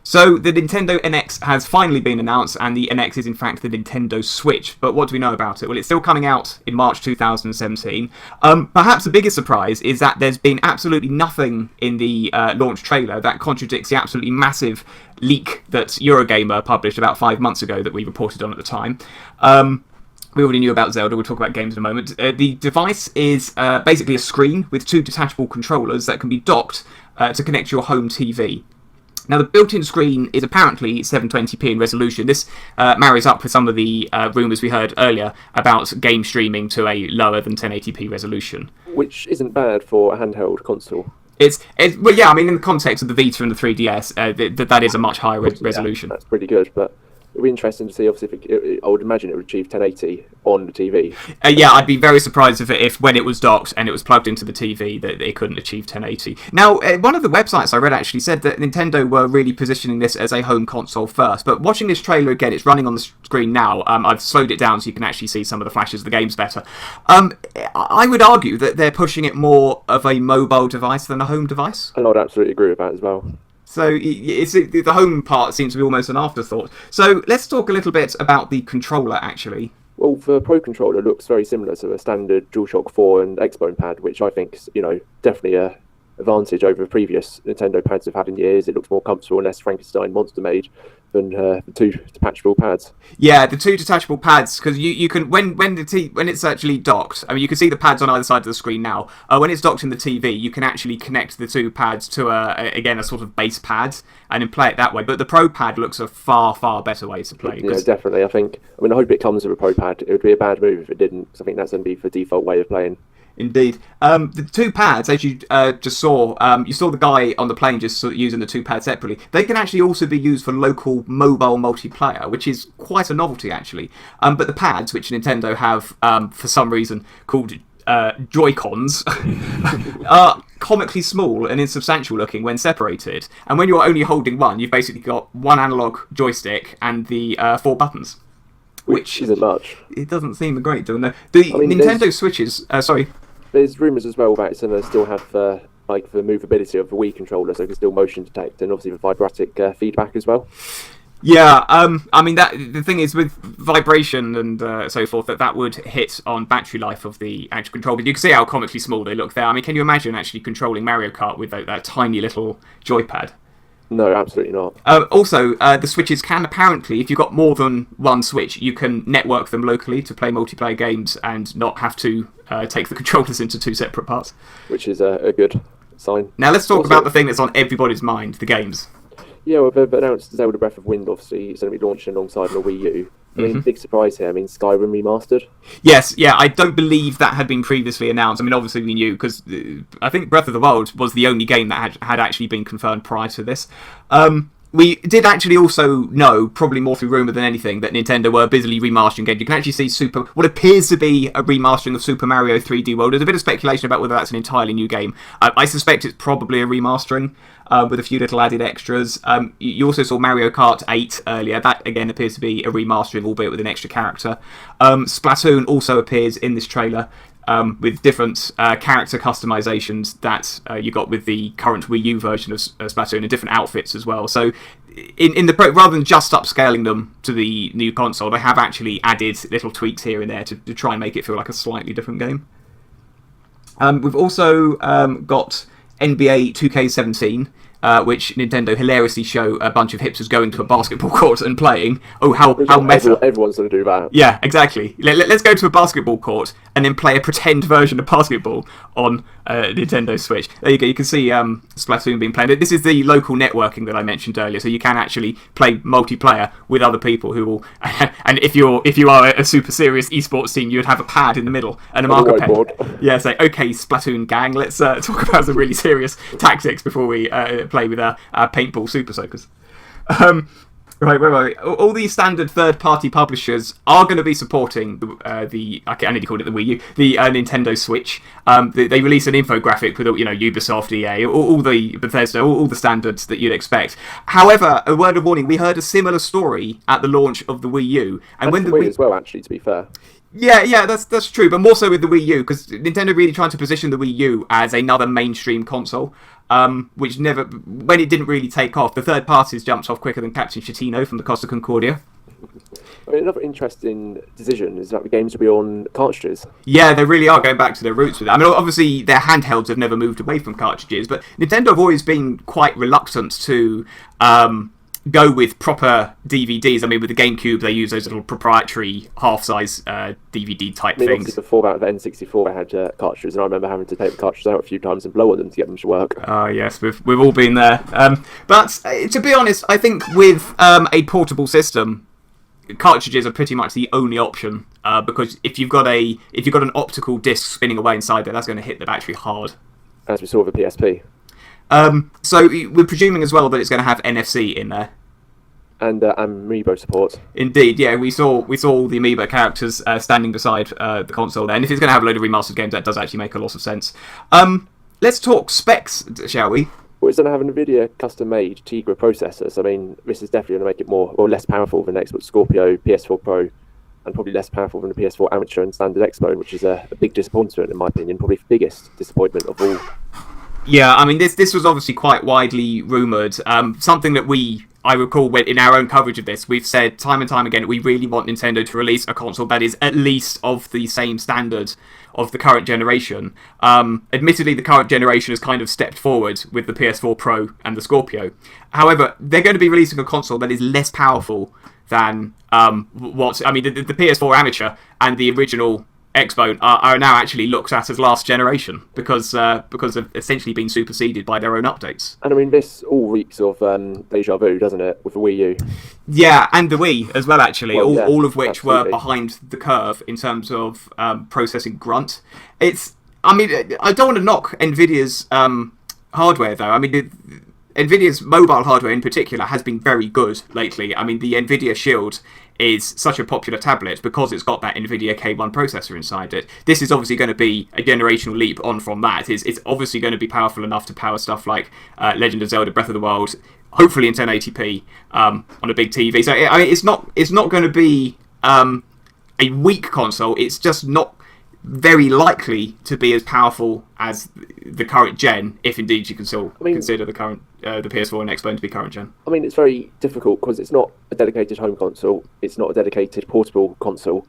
So the Nintendo NX has finally been announced, and the NX is in fact the Nintendo Switch. But what do we know about it? Well, it's still coming out in March 2017. Perhaps the biggest surprise is that there's been absolutely nothing in the launch trailer that contradicts the absolutely massive leak that Eurogamer published about 5 months ago that we reported on at the time. We already knew about Zelda. We'll talk about games in a moment. The device is basically a screen with 2 detachable controllers that can be docked to connect to your home TV. Now, the built-in screen is apparently 720p in resolution. This marries up with some of the rumours we heard earlier about game streaming to a lower than 1080p resolution. Which isn't bad for a handheld console. Well, yeah, I mean, in the context of the Vita and the 3DS, that is a much higher resolution. Yeah, that's pretty good, but it'll be interesting to see, obviously, I would imagine it would achieve 1080 on the TV. Yeah, I'd be very surprised if when it was docked and it was plugged into the TV that it couldn't achieve 1080. Now, one of the websites I read actually said that Nintendo were really positioning this as a home console first, but watching this trailer again, it's running on the screen now. I've slowed it down so you can actually see some of the flashes of the games better. I would argue that they're pushing it more of a mobile device than a home device. And I'd absolutely agree with that as well. So the home part seems to be almost an afterthought. So let's talk a little bit about the controller, actually. Well, the Pro Controller looks very similar to a standard DualShock 4 and Xbone pad, which I think is, definitely a advantage over previous Nintendo pads have had in years. It looks more comfortable and less Frankenstein monster made than the 2 detachable pads. Yeah, the 2 detachable pads, because you can when it's actually docked. I mean, you can see the pads on either side of the screen now. When it's docked in the TV, you can actually connect the 2 pads to a sort of base pad and then play it that way. But the Pro Pad looks a far better way to play. Yeah, definitely. I hope it comes with a Pro Pad. It would be a bad move if it didn't, because I think that's going to be the default way of playing. Indeed. The 2 pads, as you just saw, you saw the guy on the plane just using the 2 pads separately. They can actually also be used for local mobile multiplayer, which is quite a novelty, actually. But the pads, which Nintendo have, for some reason, called Joy-Cons, are comically small and insubstantial looking when separated. And when you're only holding one, you've basically got 1 analog joystick and the 4 buttons. Which isn't much. It doesn't seem a great deal. No. Nintendo Switches... sorry. There's rumours as well about it's going to still have the movability of the Wii controller, so it can still motion detect, and obviously the vibratic feedback as well. Yeah, I mean, the thing is with vibration and so forth, that would hit on battery life of the actual controller. But you can see how comically small they look there. I mean, can you imagine actually controlling Mario Kart with that tiny little joypad? No, absolutely not. Also, the Switches can apparently, if you've got more than one Switch, you can network them locally to play multiplayer games and not have to take the controllers into 2 separate parts. Which is a good sign. Now let's talk about the thing that's on everybody's mind, the games. Yeah, well, they've announced Zelda Breath of Wind, obviously, it's going to be launching alongside the Wii U. I mean, big surprise here. I mean, Skyrim remastered. Yes, yeah, I don't believe that had been previously announced. I mean, obviously we knew, because I think Breath of the Wild was the only game that had actually been confirmed prior to this. We did actually also know, probably more through rumour than anything, that Nintendo were busily remastering games. You can actually see what appears to be a remastering of Super Mario 3D World. There's a bit of speculation about whether that's an entirely new game. I suspect it's probably a remastering with a few little added extras. You also saw Mario Kart 8 earlier. That, again, appears to be a remastering, albeit with an extra character. Splatoon also appears in this trailer. With different character customizations that you got with the current Wii U version of Splatoon and different outfits as well. So, rather than just upscaling them to the new console, they have actually added little tweaks here and there to try and make it feel like a slightly different game. We've also got NBA 2K17. Which Nintendo hilariously show a bunch of hipsters going to a basketball court and playing. Oh, how meta. Everyone's going to do that. Yeah, exactly. Let's go to a basketball court and then play a pretend version of basketball on Nintendo Switch. There you go. You can see Splatoon being played. This is the local networking that I mentioned earlier, so you can actually play multiplayer with other people who will... And if you are a super serious esports team, you would have a pad in the middle and a marker pen. Yeah, say, okay, Splatoon gang, let's talk about some really serious tactics before we play with our paintball super soakers. Right, wait. All these standard third-party publishers are going to be supporting I nearly called it the Wii U, the Nintendo Switch. They release an infographic with Ubisoft, EA, all the Bethesda, all the standards that you'd expect. However, a word of warning: we heard a similar story at the launch of the Wii U, and when the Wii as well, actually, to be fair. Yeah, that's true, but more so with the Wii U, because Nintendo really tried to position the Wii U as another mainstream console, which never, when it didn't really take off, the third parties jumped off quicker than Captain Chatino from the Costa Concordia. I mean, another interesting decision is that the games will be on cartridges. Yeah, they really are going back to their roots with it. I mean, obviously, their handhelds have never moved away from cartridges, but Nintendo have always been quite reluctant to go with proper DVDs. I mean, with the GameCube, they use those little proprietary half-size DVD type things. Obviously, before that, the N64 they had cartridges, and I remember having to take the cartridges out a few times and blow on them to get them to work. Oh, yes, we've all been there. But to be honest, I think with a portable system, cartridges are pretty much the only option, because if you've got an optical disc spinning away inside there, that's going to hit the battery hard. As we saw with the PSP. So we're presuming as well that it's going to have NFC in there. And Amiibo support. Indeed, yeah, we saw all the Amiibo characters standing beside the console there, and if it's going to have a load of remastered games, that does actually make a lot of sense. Let's talk specs, shall we? Well, it's going to have an NVIDIA custom-made Tegra processor, so I mean, this is definitely going to make it less powerful than the Xbox Scorpio, PS4 Pro, and probably less powerful than the PS4 Amateur and Standard X-Bone, which is a big disappointment in my opinion, probably the biggest disappointment of all. Yeah, I mean, this was obviously quite widely rumoured. Something that I recall in our own coverage of this, we've said time and time again, we really want Nintendo to release a console that is at least of the same standard of the current generation. Admittedly, the current generation has kind of stepped forward with the PS4 Pro and the Scorpio. However, they're going to be releasing a console that is less powerful than the PS4 Amateur and the original X-Bone are now actually looked at as last generation because they've essentially been superseded by their own updates. And I mean, this all reeks of deja vu, doesn't it, with the Wii U? Yeah, and the Wii as well, actually, all of which absolutely were behind the curve in terms of processing grunt. I don't want to knock NVIDIA's hardware, though. I mean, NVIDIA's mobile hardware in particular has been very good lately. I mean, the NVIDIA Shield is such a popular tablet because it's got that NVIDIA K1 processor inside it. This is obviously going to be a generational leap on from that. It's obviously going to be powerful enough to power stuff like Legend of Zelda Breath of the Wild, hopefully in 1080p on a big TV. So I mean, it's not going to be a weak console. It's just not very likely to be as powerful as the current gen, if indeed you can still consider the current the PS4 and Xbox to be current gen. I mean, it's very difficult because it's not a dedicated home console. It's not a dedicated portable console.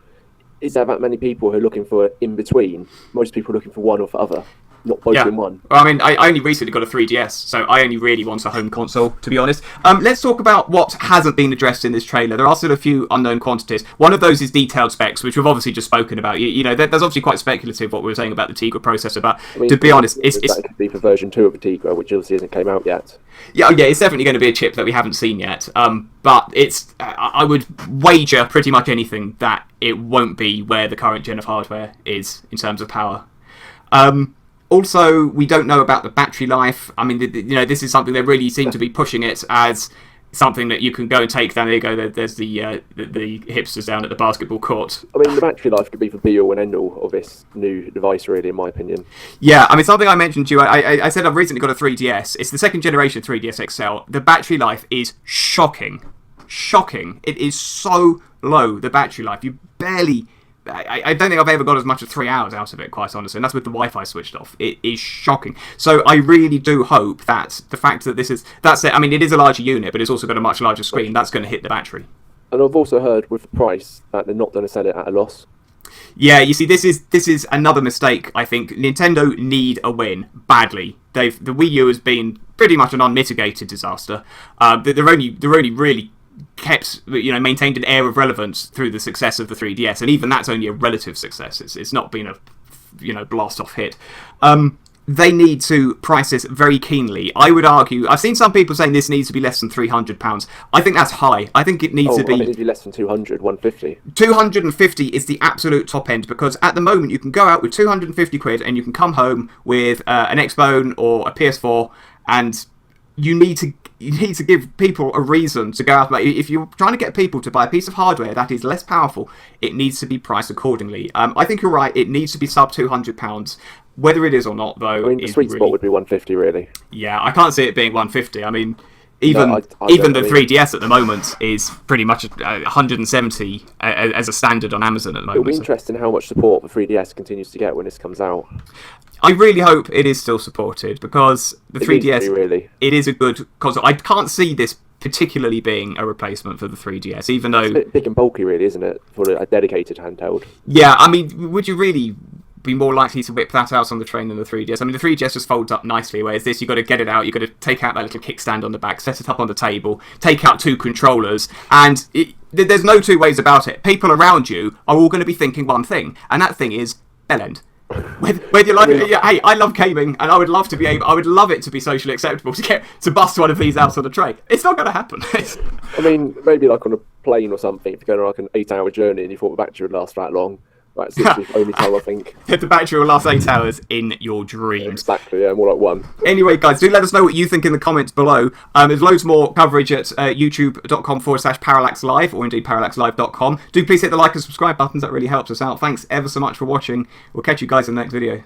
Is there that many people who are looking for in between? Most people are looking for one or the other, not both in one. Well, I mean, I only recently got a 3DS, so I only really want a home console, to be honest. Let's talk about what hasn't been addressed in this trailer. There are still a few unknown quantities. One of those is detailed specs, which we've obviously just spoken about. You know, there's obviously quite speculative what we were saying about the Tegra processor, but to be honest, it's that could be for version 2 of the Tegra, which obviously hasn't came out yet. Yeah, it's definitely going to be a chip that we haven't seen yet. But I would wager pretty much anything that it won't be where the current gen of hardware is in terms of power. Also, we don't know about the battery life. I mean, this is something they really seem to be pushing it as something that you can go and take down. There you go. There's the hipsters down at the basketball court. I mean, the battery life could be the be-all and end-all of this new device, really, in my opinion. Yeah, I mean, something I mentioned to you, I said I've recently got a 3DS. It's the second generation 3DS XL. The battery life is shocking. It is so low, the battery life. You barely... I don't think I've ever got as much as 3 hours out of it, quite honestly, and that's with the Wi-Fi switched off. It is shocking. So I really do hope that the fact that that's it. I mean, it is a larger unit, but it's also got a much larger screen. That's going to hit the battery. And I've also heard with the price that they're not going to sell it at a loss. Yeah, you see, this is another mistake. I think Nintendo need a win badly. The Wii U has been pretty much an unmitigated disaster. They're only really kept, maintained an air of relevance through the success of the 3DS, and even that's only a relative success. It's not been a blast off hit. They need to price this very keenly. I would argue, I've seen some people saying this needs to be less than £300. I think that's high. I think it needs to be... it needs to be less than 200, 150. 250 is the absolute top end, because at the moment you can go out with 250 quid and you can come home with an Xbone or a PS4, and you need to give people a reason to go out. If you're trying to get people to buy a piece of hardware that is less powerful, it needs to be priced accordingly. I think you're right. It needs to be sub £200. Whether it is or not, though, I mean, the sweet spot would be 150, really. Yeah, I can't see it being 150. I mean, Even I even the don't 3DS at the moment is pretty much 170 as a standard on Amazon at the moment. It'll be interesting how much support the 3DS continues to get when this comes out. I really hope it is still supported, because the 3DS, really. It is a good console. I can't see this particularly being a replacement for the 3DS, even though... It's a bit big and bulky, really, isn't it, for a dedicated handheld? Yeah, I mean, would you really be more likely to whip that out on the train than the 3DS? I mean, the 3DS just folds up nicely, whereas this, you've got to get it out, you've got to take out that little kickstand on the back, set it up on the table, take out 2 controllers, and there's no two ways about it. People around you are all going to be thinking one thing, and that thing is bellend. Whether you like it, hey, I love gaming, and I would love it to be socially acceptable to bust one of these out on the train. It's not going to happen. I mean, maybe like on a plane or something, if you're going on like an 8-hour journey and you thought the battery would last that long. That's literally the only time I think. The battery will last 8 hours in your dreams. Exactly, yeah, more like 1. Anyway, guys, do let us know what you think in the comments below. There's loads more coverage at youtube.com/ParallaxLive, or indeed ParallaxLive.com. Do please hit the like and subscribe buttons, that really helps us out. Thanks ever so much for watching. We'll catch you guys in the next video.